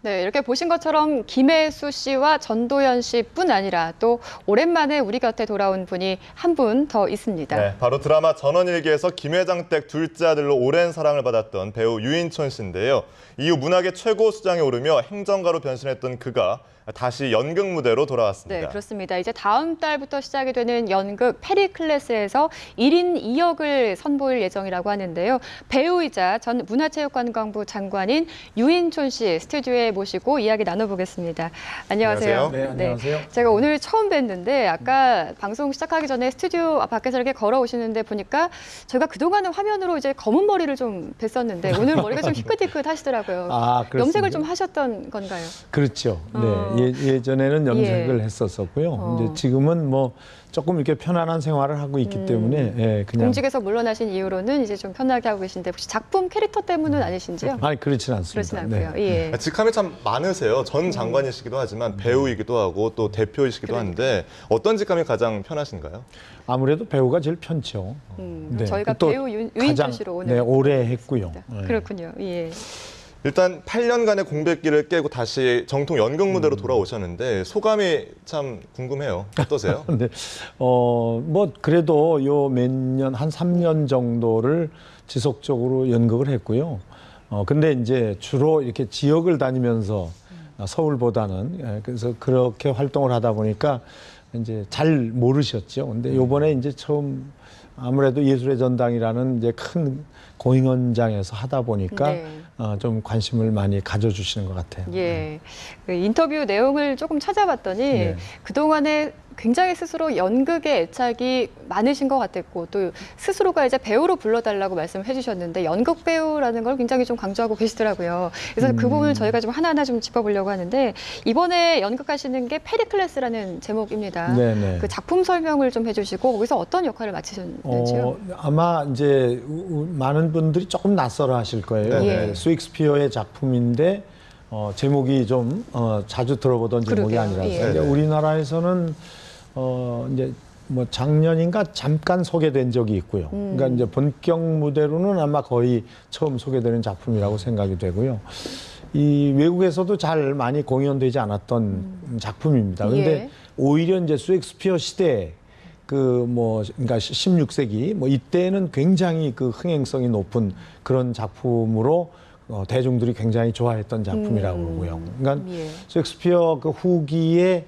네, 이렇게 보신 것처럼 김혜수 씨와 전도연 씨뿐 아니라 또 오랜만에 우리 곁에 돌아온 분이 한 분 더 있습니다. 네, 바로 드라마 전원일기에서 김회장댁 둘째 아들로 오랜 사랑을 받았던 배우 유인촌 씨인데요. 이후 문학의 최고 수장에 오르며 행정가로 변신했던 그가 다시 연극 무대로 돌아왔습니다. 네, 그렇습니다. 이제 다음 달부터 시작이 되는 연극 페리클레스에서 1인 2역을 선보일 예정이라고 하는데요. 배우이자 전 문화체육관광부 장관인 유인촌 씨 스튜디오에 모시고 이야기 나눠보겠습니다. 안녕하세요. 네, 안녕하세요. 제가 오늘 처음 뵀는데 아까 방송 시작하기 전에 스튜디오 밖에서 이렇게 걸어오시는데 보니까 저희가 그동안은 화면으로 이제 검은 머리를 좀 뵀었는데 오늘 머리가 좀 희끗희끗 하시더라고요. 아, 그렇습니다. 염색을 좀 하셨던 건가요? 그렇죠. 네, 예전에는 염색을 했었었고요. 이제 지금은 뭐 조금 이렇게 편안한 생활을 하고 있기 때문에 그냥 공직에서 물러나신 이후로는 이제 좀 편하게 하고 계신데 혹시 작품 캐릭터 때문은 아니신지요? 아니 그렇진 않습니다. 그렇진 않고요. 예. 직함이 참 많으세요. 전 장관이시기도 하지만 배우이기도 하고 또 대표이시기도 한데 어떤 직함이 가장 편하신가요? 아무래도 배우가 제일 편죠. 네. 저희가 또 배우 유인촌 가장, 씨로 오늘 네, 오래 했고요. 네. 그렇군요. 예. 일단 8년간의 공백기를 깨고 다시 정통 연극 무대로 돌아오셨는데 소감이 참 궁금해요. 어떠세요? 근데 뭐 그래도 요 몇 년, 한 3년 정도를 지속적으로 연극을 했고요. 근데 이제 주로 이렇게 지역을 다니면서 서울보다는 그래서 그렇게 활동을 하다 보니까 이제 잘 모르셨죠. 근데 요번에 이제 처음 아무래도 예술의 전당이라는 이제 큰 공연장에서 하다 보니까 네. 좀 관심을 많이 가져주시는 것 같아요. 예. 그 인터뷰 내용을 조금 찾아봤더니 네. 그동안에 굉장히 스스로 연극에 애착이 많으신 것 같았고 또 스스로가 이제 배우로 불러달라고 말씀을 해주셨는데 연극 배우라는 걸 굉장히 좀 강조하고 계시더라고요. 그래서 그 부분을 저희가 좀 하나하나 좀 짚어보려고 하는데 이번에 연극하시는 게 페리클레스라는 제목입니다. 네네. 그 작품 설명을 좀 해주시고 거기서 어떤 역할을 맡으셨는지요? 아마 이제 많은 분들이 조금 낯설어 하실 거예요. 네. 셰익스피어의 작품인데 제목이 좀 자주 들어보던 제목이 그러게요. 아니라서 예. 이제 우리나라에서는 이제 뭐 작년인가 잠깐 소개된 적이 있고요. 그러니까 이제 본격 무대로는 아마 거의 처음 소개되는 작품이라고 생각이 되고요. 이 외국에서도 잘 많이 공연되지 않았던 작품입니다. 그런데 예. 오히려 이제 셰익스피어 시대 그러니까 16세기 이때는 굉장히 그 흥행성이 높은 그런 작품으로 대중들이 굉장히 좋아했던 작품이라고 그러고요. 그러니까 예. 셰익스피어 그 후기에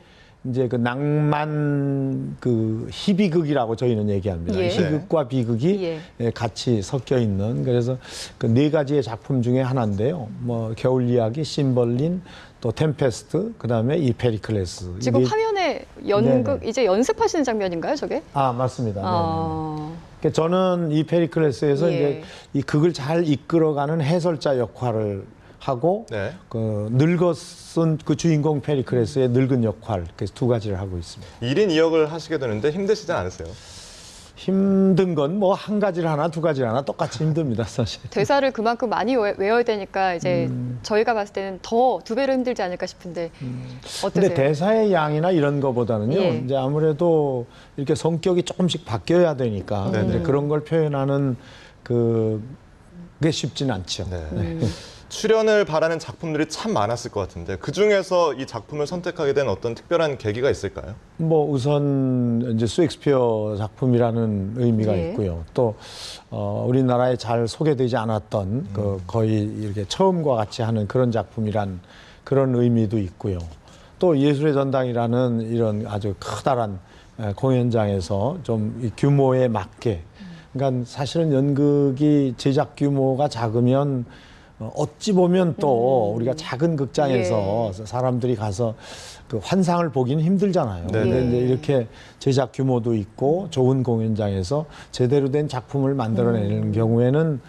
이제 그 낭만 그 희비극이라고 저희는 얘기합니다. 예. 희극과 비극이 같이 섞여 있는 그래서 그 네 가지의 작품 중에 하나인데요. 뭐 겨울 이야기, 심벌린, 또 템페스트, 그다음에 이 페리클레스. 지금 이게- 화면에 연극 네네. 이제 연습하시는 장면인가요, 저게? 아, 맞습니다. 아. 그러니까 저는 이 페리클레스에서 예. 이제 이 극을 잘 이끌어가는 해설자 역할을 하고 네. 그 늙었은 그 주인공 페리클레스의 늙은 역할 그래서 두 가지를 하고 있습니다. 1인 2역을 하시게 되는데 힘드시지 않으세요? 힘든 건 뭐 한 가지를 하나 두 가지를 하나 똑같이 힘듭니다, 사실. 대사를 그만큼 많이 외워야 되니까 이제 저희가 봤을 때는 더 두 배로 힘들지 않을까 싶은데 어떠세요? 근데 대사의 양이나 이런 거보다는요, 예. 이제 아무래도 이렇게 성격이 조금씩 바뀌어야 되니까 이제 그런 걸 표현하는 그게 쉽지는 않죠. 네. 출연을 바라는 작품들이 참 많았을 것 같은데 그중에서 이 작품을 선택하게 된 어떤 특별한 계기가 있을까요? 뭐 우선 이제 셰익스피어 작품이라는 의미가 예. 있고요. 또 우리나라에 잘 소개되지 않았던 그 거의 이렇게 처음과 같이 하는 그런 작품이란 그런 의미도 있고요. 또 예술의 전당이라는 이런 아주 커다란 공연장에서 좀 이 규모에 맞게, 그러니까 사실은 연극이 제작 규모가 작으면 어찌 보면 또 우리가 작은 극장에서 사람들이 가서 그 환상을 보기는 힘들잖아요. 근데 이제 이렇게 제작 규모도 있고 좋은 공연장에서 제대로 된 작품을 만들어내는 경우에는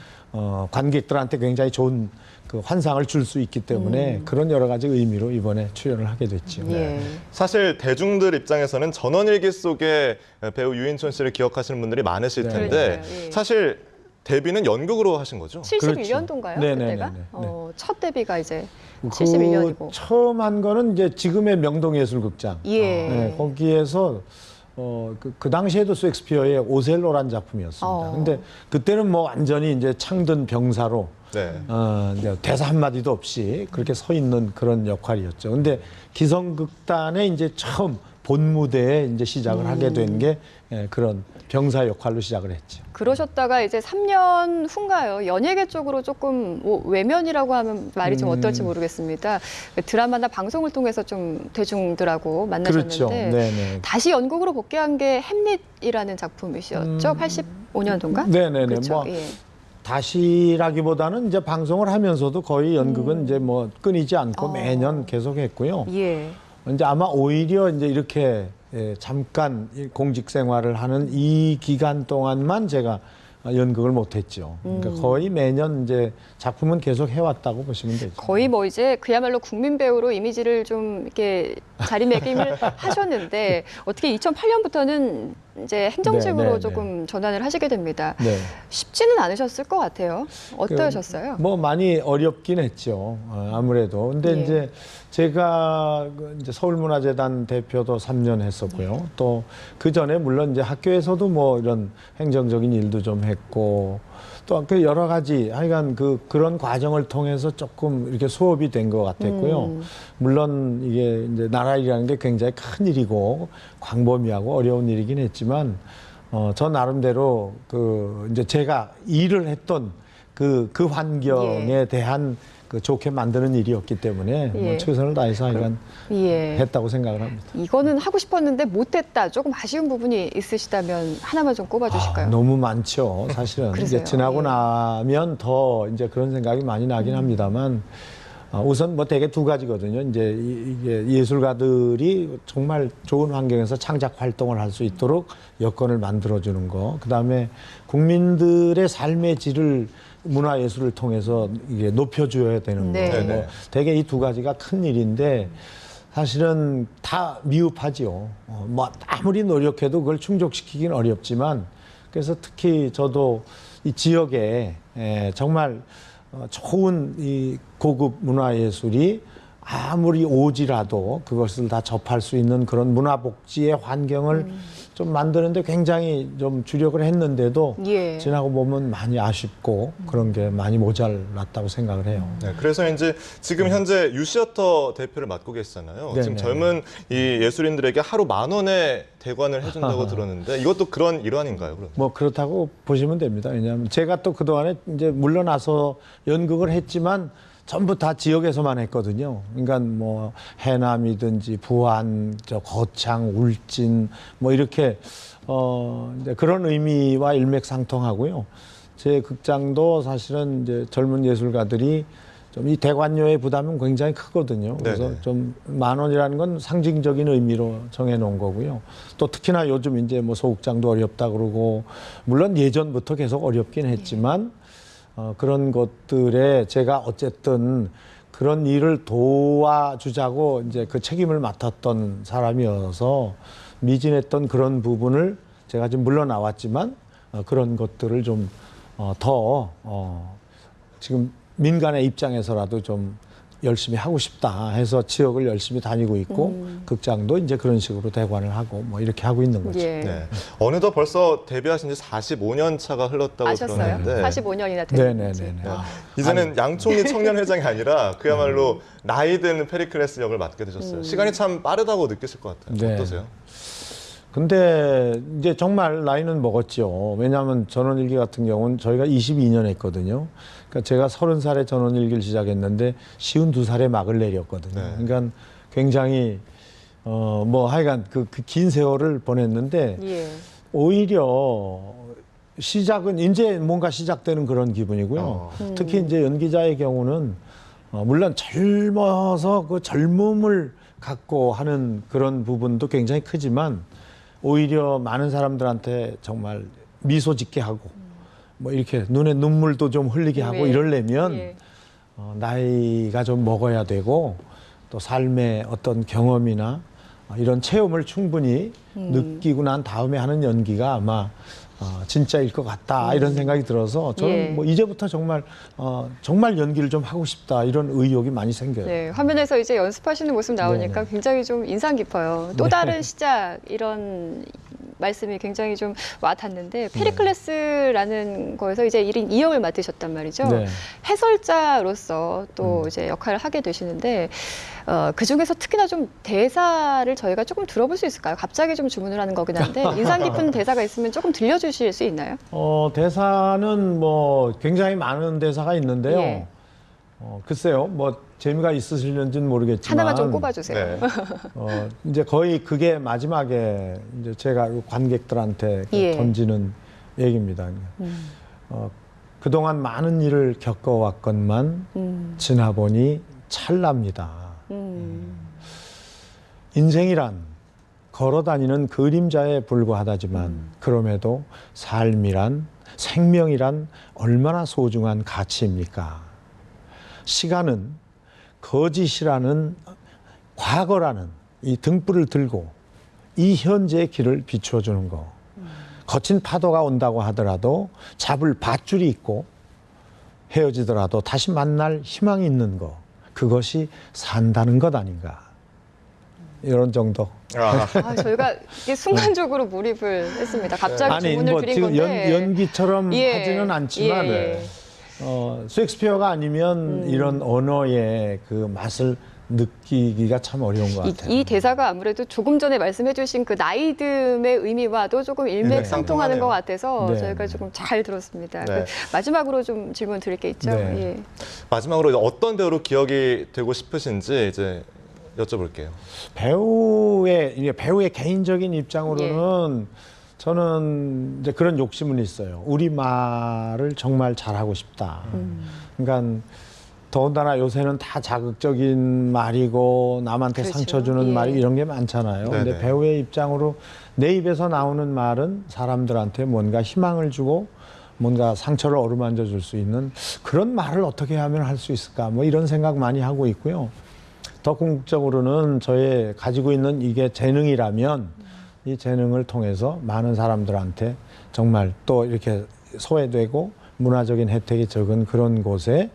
관객들한테 굉장히 좋은 그 환상을 줄 수 있기 때문에 그런 여러 가지 의미로 이번에 출연을 하게 됐죠. 예. 사실 대중들 입장에서는 전원일기 속에 배우 유인촌 씨를 기억하시는 분들이 많으실 네. 텐데 그러니까요. 예. 사실 데뷔는 연극으로 하신 거죠? 71년도인가요? 네네네네. 그때가? 네. 첫 데뷔가 이제 그 71년이고. 처음 한 거는 이제 지금의 명동예술극장. 예. 네, 거기에서 그 당시에도 셰익스피어의 오셀로란 작품이었습니다. 근데 그때는 뭐 완전히 이제 창든 병사로 네. 이제 대사 한마디도 없이 그렇게 서 있는 그런 역할이었죠. 근데 기성극단의 이제 처음 본 무대에 이제 시작을 하게 된 게 그런 병사 역할로 시작을 했죠. 그러셨다가 이제 3년 후인가요? 연예계 쪽으로 조금 뭐 외면이라고 하면 말이 좀 어떨지 모르겠습니다. 드라마나 방송을 통해서 좀 대중들하고 만나셨는데 그렇죠. 네네. 다시 연극으로 복귀한 게 햄릿이라는 작품이셨죠? 85년도인가? 네네네. 그렇죠. 뭐 예. 다시라기보다는 이제 방송을 하면서도 거의 연극은 이제 뭐 끊이지 않고 매년 계속했고요. 예. 이제 아마 오히려 이제 이렇게 잠깐 이 공직 생활을 하는 이 기간 동안만 제가 연극을 못했죠. 그러니까 거의 매년 이제 작품은 계속 해왔다고 보시면 되죠. 거의 뭐 이제 그야말로 국민 배우로 이미지를 좀 이렇게 자리매김을 하셨는데 어떻게 2008년부터는 이제 행정직으로 네. 조금 전환을 하시게 됩니다. 네. 쉽지는 않으셨을 것 같아요. 어떠셨어요? 뭐 많이 어렵긴 했죠. 아무래도. 근데 예. 이제 제가 이제 서울문화재단 대표도 3년 했었고요. 또 그 전에 물론 이제 학교에서도 뭐 이런 행정적인 일도 좀 했고 또 그 여러 가지 하여간 그런 과정을 통해서 조금 이렇게 수업이 된 것 같았고요. 물론 이게 이제 나라 일이라는 게 굉장히 큰 일이고 광범위하고 어려운 일이긴 했지만 저 나름대로 이제 제가 일을 했던 그 환경에 대한 그 좋게 만드는 일이었기 때문에 예. 뭐 최선을 다해서 하여간 예. 했다고 생각을 합니다. 이거는 하고 싶었는데 못했다. 조금 아쉬운 부분이 있으시다면 하나만 좀 꼽아주실까요? 너무 많죠. 사실은 그러세요? 이제 지나고 예. 나면 더 이제 그런 생각이 많이 나긴 합니다만 우선 뭐 대개 두 가지거든요. 이제 이게 예술가들이 정말 좋은 환경에서 창작 활동을 할 수 있도록 여건을 만들어주는 거. 그다음에 국민들의 삶의 질을 문화예술을 통해서 이게 높여줘야 되는 네. 거. 네네. 뭐 대개 이 두 가지가 큰 일인데 사실은 다 미흡하지요. 뭐 아무리 노력해도 그걸 충족시키긴 어렵지만 그래서 특히 저도 이 지역에 정말 좋은 이 고급 문화예술이 아무리 오지라도 그것을 다 접할 수 있는 그런 문화복지의 환경을 좀 만드는데 굉장히 좀 주력을 했는데도 예. 지나고 보면 많이 아쉽고 그런 게 많이 모자랐다고 생각을 해요. 네, 그래서 이제 지금 현재 유시어터 대표를 맡고 계시잖아요. 네네. 지금 젊은 이 예술인들에게 하루 10,000원에 대관을 해준다고 들었는데 이것도 그런 일환인가요? 그럼? 뭐 그렇다고 보시면 됩니다. 왜냐하면 제가 또 그동안에 이제 물러나서 연극을 했지만 전부 다 지역에서만 했거든요. 그러니까 뭐 해남이든지 부안, 거창, 울진 뭐 이렇게 이제 그런 의미와 일맥상통하고요. 제 극장도 사실은 이제 젊은 예술가들이 좀 이 대관료의 부담은 굉장히 크거든요. 그래서 네네. 좀 10,000원이라는 건 상징적인 의미로 정해놓은 거고요. 또 특히나 요즘 이제 뭐 소극장도 어렵다 그러고 물론 예전부터 계속 어렵긴 했지만 그런 것들에 제가 어쨌든 그런 일을 도와주자고 이제 그 책임을 맡았던 사람이어서 미진했던 그런 부분을 제가 좀 물러나왔지만 그런 것들을 좀 더 지금 민간의 입장에서라도 좀 열심히 하고 싶다 해서 지역을 열심히 다니고 있고 극장도 이제 그런 식으로 대관을 하고 뭐 이렇게 하고 있는 거죠. 예. 네. 어느덧 벌써 데뷔하신 지 45년 차가 흘렀다고 아셨어요? 들었는데 45년이나 됐는지. 네네네. 이제는 양총리 청년회장이 아니라 그야말로 나이든 페리클레스 역을 맡게 되셨어요. 시간이 참 빠르다고 느끼실 것 같아요. 네. 어떠세요? 근데 이제 정말 나이는 먹었죠. 왜냐하면 전원일기 같은 경우는 저희가 22년 했거든요. 그러니까 제가 30살에 전원일기를 시작했는데 52살에 막을 내렸거든요. 네. 그러니까 굉장히 뭐 하여간 그 긴 세월을 보냈는데 예. 오히려 시작은 이제 뭔가 시작되는 그런 기분이고요. 특히 이제 연기자의 경우는 물론 젊어서 그 젊음을 갖고 하는 그런 부분도 굉장히 크지만 오히려 많은 사람들한테 정말 미소 짓게 하고 뭐 이렇게 눈에 눈물도 좀 흘리게 하고 네. 이러려면 예. 나이가 좀 먹어야 되고 또 삶의 어떤 경험이나 이런 체험을 충분히 느끼고 난 다음에 하는 연기가 아마 진짜일 것 같다 이런 생각이 들어서 저는 예. 뭐 이제부터 정말 정말 연기를 좀 하고 싶다 이런 의욕이 많이 생겨요. 네, 화면에서 이제 연습하시는 모습 나오니까 네네. 굉장히 좀 인상 깊어요. 또 다른 시작 이런 말씀이 굉장히 좀 와닿는데 페리클레스라는 거에서 이제 1인 2역을 맡으셨단 말이죠. 네. 해설자로서 또 이제 역할을 하게 되시는데 그 중에서 특히나 좀 대사를 저희가 조금 들어볼 수 있을까요? 갑자기 좀 주문을 하는 거긴 한데 인상 깊은 대사가 있으면 조금 들려주실 수 있나요? 대사는 뭐 굉장히 많은 대사가 있는데요. 예. 글쎄요, 뭐 재미가 있으실는지는 모르겠지만 하나만 좀 꼽아주세요. 네. 이제 거의 그게 마지막에 이제 제가 관객들한테 예. 던지는 얘기입니다. 그동안 많은 일을 겪어왔건만 지나보니 찰납니다. 인생이란 걸어다니는 그림자에 불과하다지만 그럼에도 삶이란 생명이란 얼마나 소중한 가치입니까? 시간은 거짓이라는 과거라는 이 등불을 들고 이 현재의 길을 비춰주는 거. 거친 파도가 온다고 하더라도 잡을 밧줄이 있고 헤어지더라도 다시 만날 희망이 있는 거. 그것이 산다는 것 아닌가. 이런 정도. 저희가 이게 순간적으로 몰입을 했습니다. 갑자기 아니 주문을 뭐 드린 지금 건데. 연기처럼 예. 하지는 않지만 예. 셰익스피어가 아니면 이런 언어의 그 맛을 느끼기가 참 어려운 것 같아요. 이 대사가 아무래도 조금 전에 말씀해주신 그 나이듦의 의미와도 조금 일맥상통하는 것 같아서 네. 저희가 조금 잘 들었습니다. 네. 마지막으로 좀 질문 드릴 게 있죠. 네. 예. 마지막으로 이제 어떤 배우로 기억이 되고 싶으신지 이제 여쭤볼게요. 배우의 개인적인 입장으로는 저는 이제 그런 욕심은 있어요. 우리말을 정말 잘하고 싶다. 그러니까 더군다나 요새는 다 자극적인 말이고 남한테 그렇죠. 상처 주는 예. 말이 이런 게 많잖아요. 네네. 근데 배우의 입장으로 내 입에서 나오는 말은 사람들한테 뭔가 희망을 주고 뭔가 상처를 어루만져 줄 수 있는 그런 말을 어떻게 하면 할 수 있을까? 뭐 이런 생각 많이 하고 있고요. 더 궁극적으로는 저의 가지고 있는 이게 재능이라면 이 재능을 통해서 많은 사람들한테 정말 또 이렇게 소외되고 문화적인 혜택이 적은 그런 곳에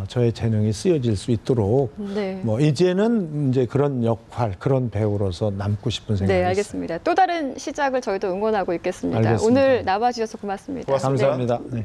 저의 재능이 쓰여질 수 있도록 네. 뭐 이제는 이제 그런 역할, 그런 배우로서 남고 싶은 생각이 네, 있어요. 알겠습니다. 또 다른 시작을 저희도 응원하고 있겠습니다. 알겠습니다. 오늘 나와주셔서 고맙습니다. 고맙습니다. 감사합니다. 네.